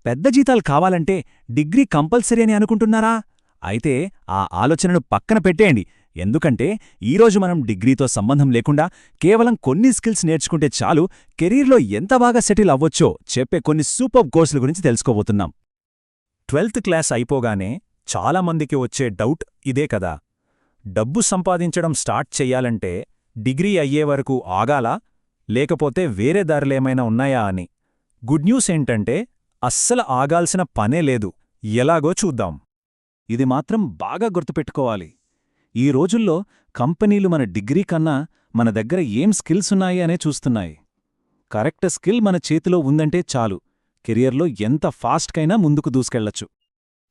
పెద్ద జీతాలు కావాలంటే డిగ్రీ కంపల్సరీ అని అనుకుంటున్నారా? అయితే ఆ ఆలోచనను పక్కన పెట్టేయండి. ఎందుకంటే ఈరోజు మనం డిగ్రీతో సంబంధం లేకుండా కేవలం కొన్ని స్కిల్స్ నేర్చుకుంటే చాలు కెరీర్లో ఎంత బాగా సెటిల్ అవ్వొచ్చో చెప్పే కొన్ని సూపర్ కోర్సుల గురించి తెలుసుకోబోతున్నాం. 12th క్లాస్ అయిపోగానే చాలామందికి వచ్చే డౌట్ ఇదే కదా, డబ్బు సంపాదించడం స్టార్ట్ చెయ్యాలంటే డిగ్రీ అయ్యేవరకు ఆగాలా, లేకపోతే వేరే దారులేమైనా ఉన్నాయా అని. గుడ్ న్యూస్ ఏంటంటే అస్సలు ఆగాల్సిన పనే లేదు. ఎలాగో చూద్దాం. ఇది మాత్రం బాగా గుర్తుపెట్టుకోవాలి. ఈ రోజుల్లో కంపెనీలు మన డిగ్రీ కన్నా మన దగ్గర ఏం స్కిల్స్ ఉన్నాయి అనే చూస్తున్నాయి. కరెక్ట్ స్కిల్ మన చేతిలో ఉందంటే చాలు, కెరియర్లో ఎంత ఫాస్ట్కైనా ముందుకు దూసుకెళ్లొచ్చు.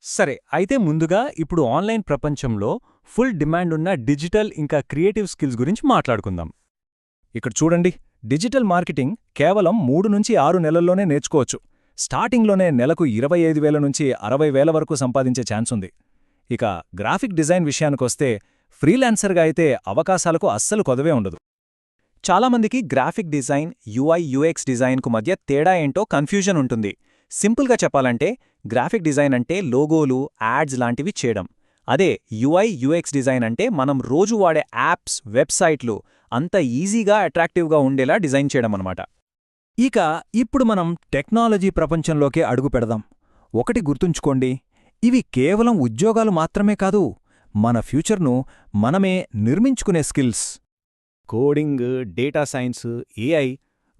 సరే, అయితే ముందుగా ఇప్పుడు ఆన్లైన్ ప్రపంచంలో ఫుల్ డిమాండ్ ఉన్న డిజిటల్ ఇంకా క్రియేటివ్ స్కిల్స్ గురించి మాట్లాడుకుందాం. ఇక్కడ చూడండి, డిజిటల్ మార్కెటింగ్ కేవలం 3 నుంచి 6 నెలల్లోనే నేర్చుకోవచ్చు. స్టార్టింగ్లోనే నెలకు 25,000 నుంచి 60,000 వరకు సంపాదించే ఛాన్స్ ఉంది. ఇక గ్రాఫిక్ డిజైన్ విషయానికొస్తే ఫ్రీలాన్సర్గా అయితే అవకాశాలకు అస్సలు కొదవే ఉండదు. చాలామందికి గ్రాఫిక్ డిజైన్, యూఐ యూఎక్స్ డిజైన్కు మధ్య తేడా ఏంటో కన్ఫ్యూజన్ ఉంటుంది. సింపుల్గా చెప్పాలంటే గ్రాఫిక్ డిజైన్ అంటే లోగోలు, యాడ్స్ లాంటివి చేయడం. అదే యూఐ యూఎక్స్ డిజైన్ అంటే మనం రోజు వాడే యాప్స్, వెబ్సైట్లు అంత ఈజీగా అట్రాక్టివ్గా ఉండేలా డిజైన్ చేయడం అన్నమాట. ఇక ఇప్పుడు మనం టెక్నాలజీ ప్రపంచంలోకే అడుగు పెడదాం. ఒకటి గుర్తుంచుకోండి, ఇవి కేవలం ఉద్యోగాలు మాత్రమే కాదు, మన ఫ్యూచర్ను మనమే నిర్మించుకునే skills. Coding, data science, AI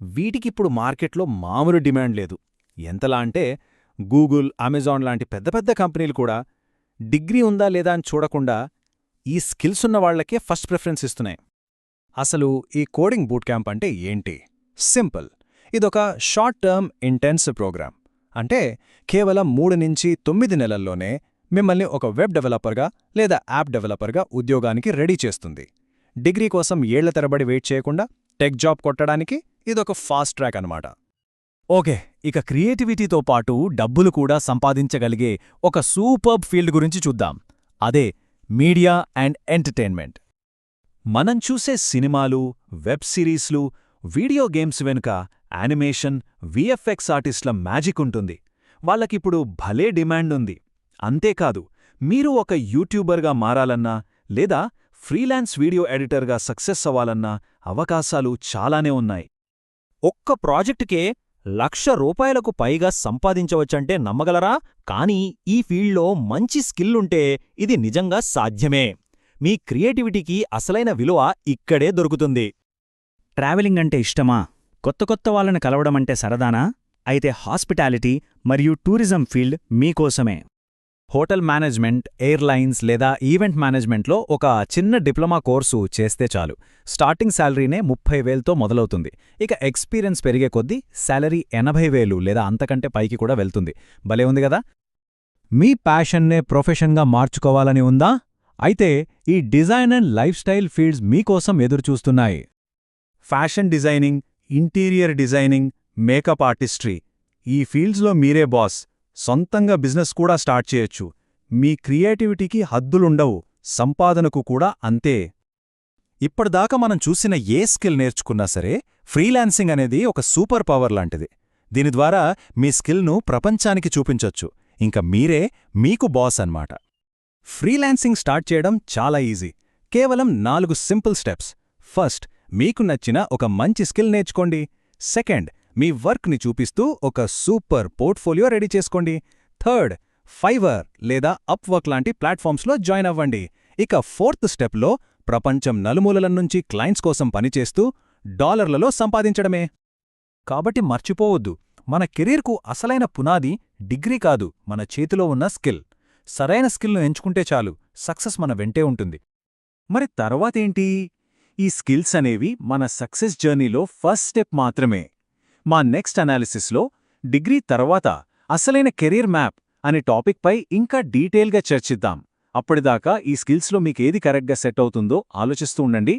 వీటికిప్పుడు మార్కెట్లో మామూలు డిమాండ్ లేదు. ఎంతలా అంటే గూగుల్, అమెజాన్ లాంటి పెద్ద పెద్ద కంపెనీలు కూడా డిగ్రీ ఉందా లేదా అని చూడకుండా ఈ స్కిల్స్ ఉన్న వాళ్లకే ఫస్ట్ ప్రిఫరెన్స్ ఇస్తున్నాయి. అసలు ఈ కోడింగ్ బూట్ క్యాంప్ అంటే ఏంటి? సింపుల్, ఇదొక షార్ట్ టర్మ్ ఇంటెన్సివ్ ప్రోగ్రామ్. అంటే కేవలం 3 నుంచి 9 నెలల్లోనే మిమ్మల్ని ఒక వెబ్ డెవలపర్గా లేదా యాప్ డెవలపర్గా ఉద్యోగానికి రెడీ చేస్తుంది. డిగ్రీ కోసం ఏళ్ల తరబడి వెయిట్ చేయకుండా టెక్ జాబ్ కొట్టడానికి ఇదొక ఫాస్ట్ ట్రాక్ అన్నమాట. ఓకే, ఇక క్రియేటివిటీతో పాటు డబ్బులు కూడా సంపాదించగలిగే ఒక సూపర్బ్ ఫీల్డ్ గురించి చూద్దాం. అదే మీడియా అండ్ ఎంటర్టైన్మెంట్. మనం చూసే సినిమాలు, వెబ్ సిరీస్లు, వీడియో గేమ్స్ వెనుక యానిమేషన్, విఎఫ్ఎక్స్ ఆర్టిస్టుల మ్యాజిక్ ఉంటుంది. వాళ్లకిప్పుడు భలే డిమాండ్ ఉంది. అంతేకాదు, మీరు ఒక యూట్యూబర్గా మారాలన్నా లేదా ఫ్రీలాన్స్ వీడియో ఎడిటర్గా సక్సెస్ అవ్వాలన్నా అవకాశాలు చాలానే ఉన్నాయి. ఒక్క ప్రాజెక్టుకే ₹1,00,000 పైగా సంపాదించవచ్చంటే నమ్మగలరా? కానీ ఈ ఫీల్డ్లో మంచి స్కిల్లుంటే ఇది నిజంగా సాధ్యమే. మీ క్రియేటివిటీకి అసలైన విలువ ఇక్కడే దొరుకుతుంది. ట్రావెలింగ్ అంటే ఇష్టమా? కొత్త కొత్త వాళ్ళని కలవడమంటే సరదానా? అయితే హాస్పిటాలిటీ మరియు టూరిజం ఫీల్డ్ మీకోసమే. హోటల్ మేనేజ్మెంట్, ఎయిర్లైన్స్ లేదా ఈవెంట్ మేనేజ్మెంట్లో ఒక చిన్న డిప్లొమా కోర్సు చేస్తే చాలు. స్టార్టింగ్ శాలరీనే 30,000తో మొదలవుతుంది. ఇక ఎక్స్పీరియన్స్ పెరిగే కొద్దీ శాలరీ 80,000 లేదా అంతకంటే పైకి కూడా వెళ్తుంది. భలే ఉంది గదా? మీ ప్యాషన్నే ప్రొఫెషన్గా మార్చుకోవాలని ఉందా? అయితే ఈ design and lifestyle fields మీకోసం ఎదురుచూస్తున్నాయి. Fashion designing, interior designing, makeup artistry, ఈ ఫీల్డ్స్లో మీరే బాస్. సొంతంగా బిజినెస్ కూడా స్టార్ట్ చేయొచ్చు. మీ క్రియేటివిటీకి హద్దులుండవు, సంపాదనకు కూడా అంతే. ఇప్పటిదాకా మనం చూసిన ఏ స్కిల్ నేర్చుకున్నా సరే, ఫ్రీలాన్సింగ్ అనేది ఒక సూపర్ పవర్ లాంటిది. దీని ద్వారా మీ స్కిల్ను ప్రపంచానికి చూపించొచ్చు. ఇంక మీరే మీకు బాస్ అన్నమాట. ఫ్రీలాన్సింగ్ స్టార్ట్ చేయడం చాలా ఈజీ. కేవలం 4 సింపుల్ స్టెప్స్. ఫస్ట్, మీకు నచ్చిన ఒక మంచి స్కిల్ నేర్చుకోండి. సెకండ్, మీ వర్క్ని చూపిస్తూ ఒక సూపర్ పోర్ట్ఫోలియో రెడీ చేసుకోండి. థర్డ్, ఫైవర్ లేదా అప్వర్క్ లాంటి ప్లాట్ఫామ్స్లో జాయిన్ అవ్వండి. ఇక ఫోర్త్ స్టెప్లో ప్రపంచం నలుమూలల నుంచి క్లయింట్స్ కోసం పనిచేస్తూ డాలర్లలో సంపాదించడమే. కాబట్టి మర్చిపోవద్దు, మన కెరీర్కు అసలైన పునాది డిగ్రీ కాదు, మన చేతిలో ఉన్న స్కిల్. సరైన స్కిల్ను ఎంచుకుంటే చాలు, సక్సెస్ మన వెంటే ఉంటుంది. మరి తర్వాతేంటి? ఈ స్కిల్స్ అనేవి మన సక్సెస్ జర్నీలో ఫస్ట్ స్టెప్ మాత్రమే. మా నెక్స్ట్ అనాలిసిస్లో డిగ్రీ తర్వాత అసలైన కెరీర్ మ్యాప్ అనే టాపిక్పై ఇంకా డీటెయిల్గా చర్చిద్దాం. అప్పటిదాకా ఈ స్కిల్స్లో మీకేది కరెక్ట్గా సెట్ అవుతుందో ఆలోచిస్తూ ఉండండి.